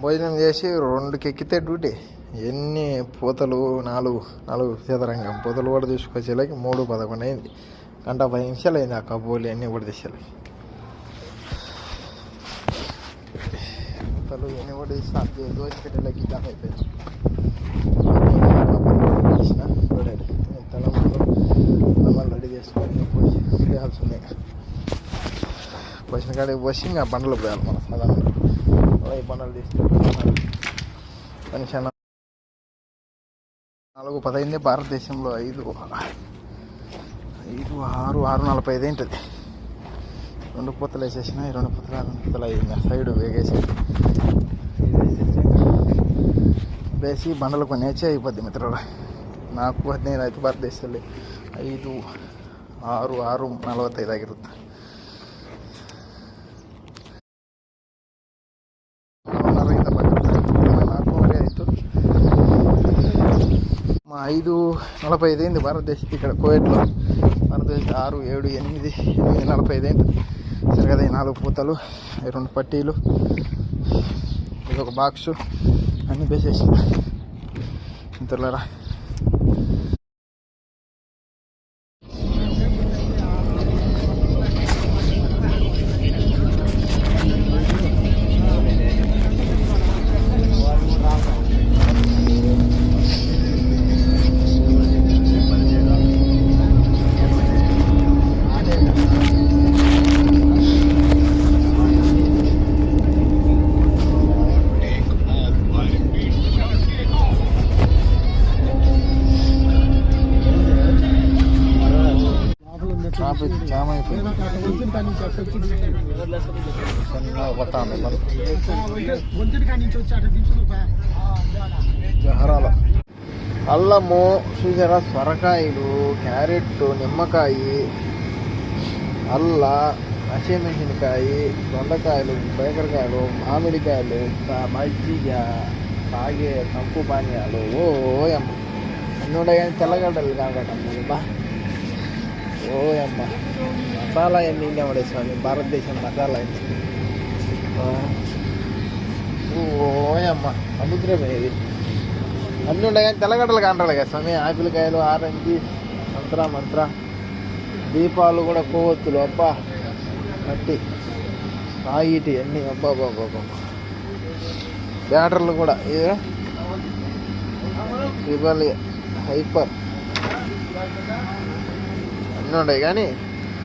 భోజనం చేసి 2కి ఎక్కితే డ్యూటీ. ఎన్ని పూతలు 4 చదరంగం పూతలు కూడా తీసుకొచ్చేలాకి 3:11 అయింది. 1:10 నిమిషాలు అయింది. ఆ కబోలి అన్నీ కూడా తీసేలాకి పూతలు ఇవన్నీ కూడా తీసి దోశ పెట్టేలాకి దాకా అయిపోయింది. తలమాలు రెడీ చేసుకొని పోయి చేయాల్సి ఉన్నాయి. పోసిన కాడికి పోసి ఇంకా బండలు పోయాలి. మన సాధారణంగా ఈ బండలు తీసుకెళ్ళి మనిషి 4:10 భారతదేశంలో 6:45 ఏంటది. 2 పూతలు వేసేసిన. ఈ 2 పూతలు అయింది. సైడ్ వేగేసి వేసి బండలు కొన్ని వేసి అయిపోద్ది మిత్రులు. నాకు నేను అయితే భారతదేశంలో 6:45 ಆಗಿರುತ್ತೆ. మా 5:45 అయింది భారతదేశం ఇక్కడ కోవిడ్లో. భారతదేశం 6, 7, 8, 8:45 ఏంటి సరిగదా. 4 పూతలు, 2 పట్టీలు, ఇదొక బాక్సు అన్నీ వేసేసి ఇంతలారా. జామ్ అయిపోయింది. జహరాల అల్లము చూసారా. సొరకాయలు, క్యారెట్, నిమ్మకాయ, అల్ల, పచ్చిమిరపకాయ, దొండకాయలు, బేకరకాయలు, మామిడికాయలు, మజ్జిగ, తాగే కంపు పానీయాలు. ఓయమ్మ అన్నీ ఉన్నాయి కానీ తెల్లగడ్డలు కాకటమ్మా. ఓయమ్మ మసాలా ఎన్ని ఇండియా పడే స్వామి. భారతదేశం మసాలా అయింది. ఓయమ్మ సముద్రమే ఇది. అన్నీ ఉన్నాయి కానీ తెల్లగడ్డలు కాంటాడు కదా స్వామి. ఆపిల్ కాయలు, ఆరెంజ్, మంత్ర దీపాలు కూడా కొవ్వొత్తులు అబ్బా కట్టి తాగిటి అన్నీ అబ్బా. బ్యాటర్లు కూడా ఇవ్వాలి హైపర్ అన్నీ ఉన్నాయి కానీ